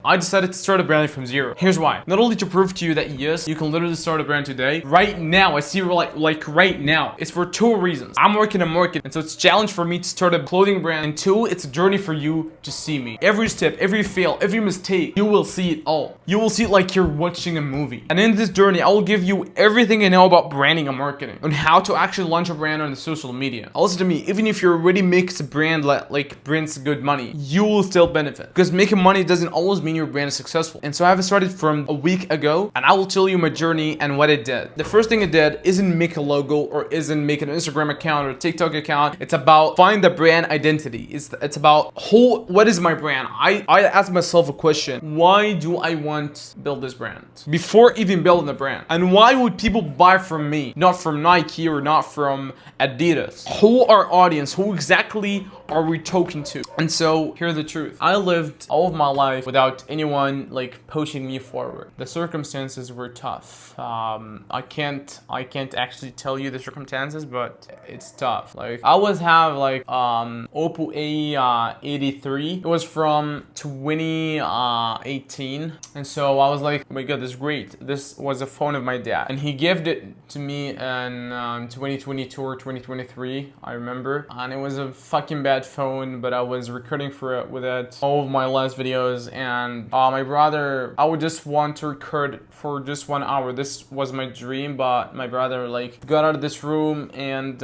I decided to start a brand from zero. Here's why. Not only to prove to you that yes, you can literally start a brand today. Right now, I see like right now. It's for two reasons. I'm working on market, and so it's a challenge for me to start a clothing brand. And two, it's a journey for you to see me. Every step, every fail, every mistake, you will see it all. You will see it like you're watching a movie. And in this journey, I will give you everything I know about branding and marketing, on how to actually launch a brand on the social media. Also to me, even if you already make a brand like brings good money, you will still benefit. Because making money doesn't always mean your brand is successful. And so I have started from a week ago, and I will tell you my journey and what I did. The first thing I did isn't make a logo or isn't make an Instagram account or a TikTok account. It's about find the brand identity. It's about what is my brand? I asked myself a question. Why do I want to build this brand? Before even building the brand. And why would people buy from me? Not from Nike or not from Adidas. Who our audience? Who exactly are we talking to? And so here's the truth. I lived all of my life without anyone like pushing me forward. The circumstances were tough. I can't actually tell you the circumstances, but it's tough. Like I always have like Oppo A83. It was from 2018, and so I was like, oh my god, this is great. This was a phone of my dad, and he gave it to me in 2022 or 2023, I remember. And it was a fucking bad phone, but I was recording with it all of my last videos, and my brother, I would just want to record for just 1 hour. This was my dream, but my brother like got out of this room and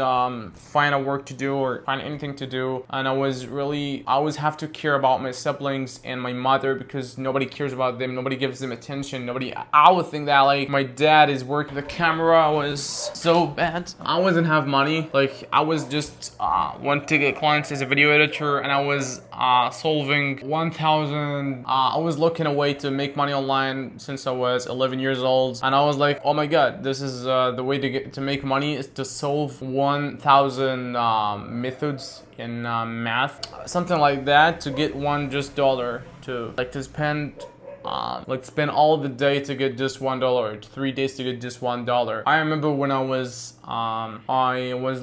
find a work to do or find anything to do. And I always have to care about my siblings and my mother because nobody cares about them, nobody gives them attention, I would think that like my dad is working. The camera was so bad. I wasn't have money. Like I was just want to get clients as a video editor, and I was solving 1,000. I was looking a way to make money online since I was 11 years old, and I was like, oh my god, this is the way to make money is to solve 1,000 methods in math, something like that, to get $1 to spend all the day to get just $1, 3 days to get just $1. I remember when I was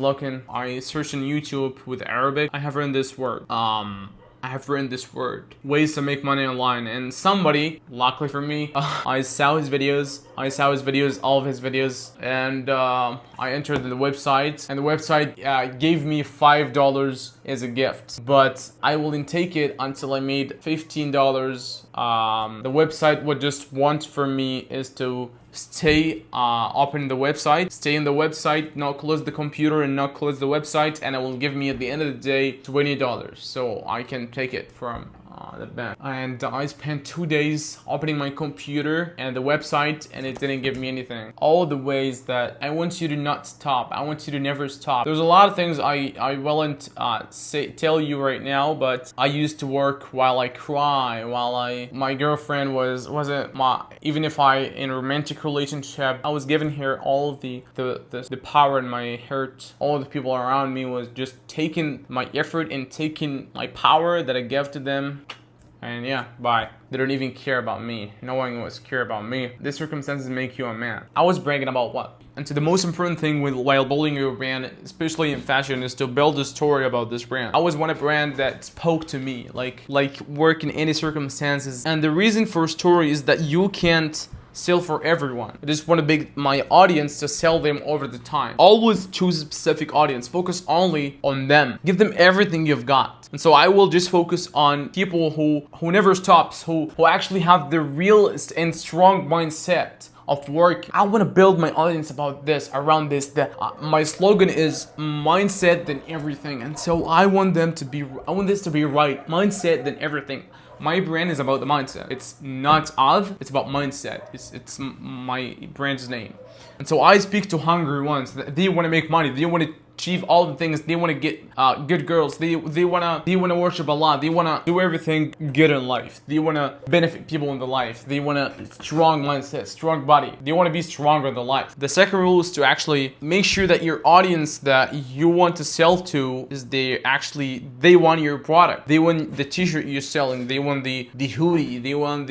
looking, I searched on YouTube with Arabic. I have written this word. Ways to make money online, and somebody, luckily for me, I saw his videos, all of his videos, and I entered the website, and the website gave me $5 as a gift, but I wouldn't take it until I made $15. The website would just want from me is to stay open the website, stay in the website, not close the computer and not close the website, and it will give me at the end of the day $20, so I can take it from the bank. And I spent 2 days opening my computer and the website, and it didn't give me anything. All the ways that I want you to not stop. I want you to never stop. There's a lot of things I won't tell you right now, but I used to work while I cry, my girlfriend wasn't even if I in a romantic relationship, I was giving her all of the power in my heart. All of the people around me was just taking my effort and taking my power that I gave to them. And yeah, bye. They don't even care about me. No one was care about me. These circumstances make you a man. I was bragging about what? And so the most important thing while building your brand, especially in fashion, is to build a story about this brand. I always want a brand that spoke to me, like work in any circumstances. And the reason for a story is that you can't sell for everyone. I just want to make my audience to sell them over the time. Always choose a specific audience. Focus only on them. Give them everything you've got. And so I will just focus on people who never stops, who actually have the real and strong mindset of work. I want to build my audience around this. My slogan is mindset than everything. And so I want this to be right. Mindset than everything. My brand is about the mindset. It's not it's about mindset. It's my brand's name. And so I speak to hungry ones. They want to make money. They want to achieve all the things. They want to get good girls. They want to worship Allah. They want to do everything good in life. They want to benefit people in the life. They want a strong mindset, strong body. They want to be stronger in the life. The second rule is to actually make sure that your audience that you want to sell to is they want your product. They want the t-shirt you're selling. They want the hoodie. They want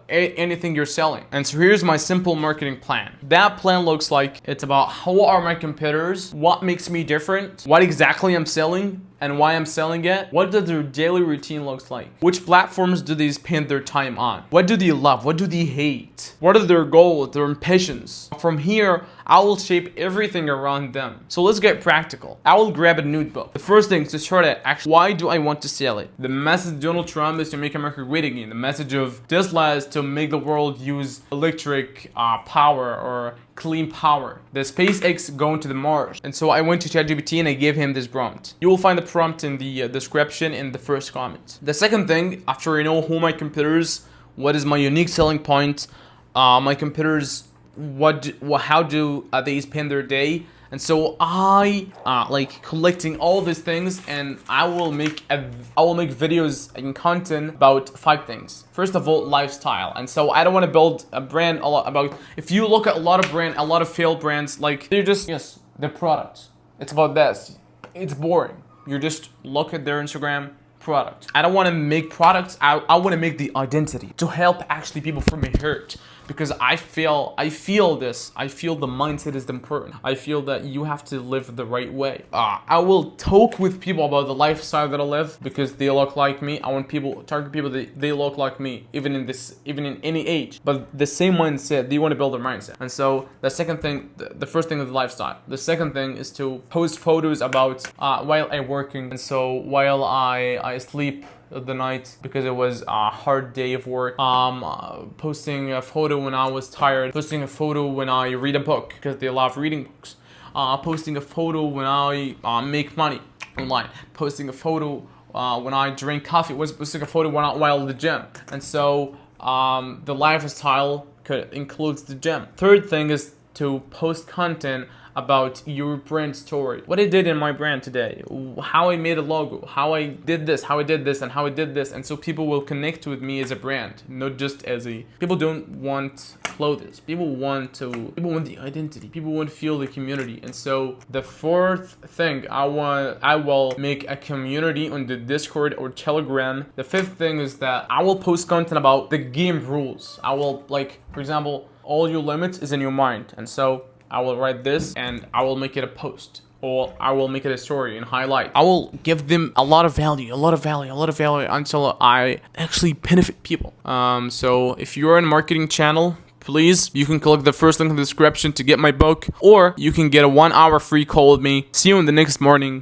anything you're selling. And so here's my simple marketing plan. That plan looks like it's about how are my competitors, what makes me different, what exactly I'm selling, and why I'm selling it. What does their daily routine looks like? Which platforms do they spend their time on? What do they love? What do they hate? What are their goals, their ambitions? From here, I will shape everything around them. So let's get practical. I will grab a notebook. The first thing is to start at actually, why do I want to sell it? The message of Donald Trump is to make America great again. The message of Tesla is to make the world use electric power or clean power. The SpaceX going to the Mars. And so I went to ChatGPT and I gave him this prompt. You will find the prompt in the description in the first comment. The second thing, after I know who my competitors, what is my unique selling point, my competitors, how do they spend their day, and so I like collecting all these things, and I will make videos and content about 5 things. First of all, lifestyle. And so I don't want to build a brand a lot about. If you look at a lot of failed brands, like they're just the product. It's about this. It's boring. You just look at their Instagram. Product. I don't want to make products. I want to make the identity to help actually people from a hurt, because I feel this. I feel the mindset is important. I feel that you have to live the right way. I will talk with people about the lifestyle that I live because they look like me. I want target people that they look like me, even in any age. But the same mindset, they want to build their mindset. And so the second thing, the first thing is the lifestyle. The second thing is to post photos about while I'm working, and so while I sleep the night because it was a hard day of work, posting a photo when I was tired, posting a photo when I read a book because they love reading books, posting a photo when I make money online, posting a photo when I drink coffee, posting a photo while at the gym. And so the lifestyle includes the gym. Third thing is to post content about your brand story. What I did in my brand today, how I made a logo, how I did this, and how I did this. And so people will connect with me as a brand, not just as a, people don't want clothes. People want the identity. People want to feel the community. And so the fourth thing, I will make a community on the Discord or Telegram. The fifth thing is that I will post content about the game rules. I will, like, for example, all your limits is in your mind. And so I will write this and I will make it a post, or I will make it a story and highlight. I will give them a lot of value until I actually benefit people. So if you're in a marketing channel, please, you can click the first link in the description to get my book, or you can get a 1-hour free call with me. See you in the next morning.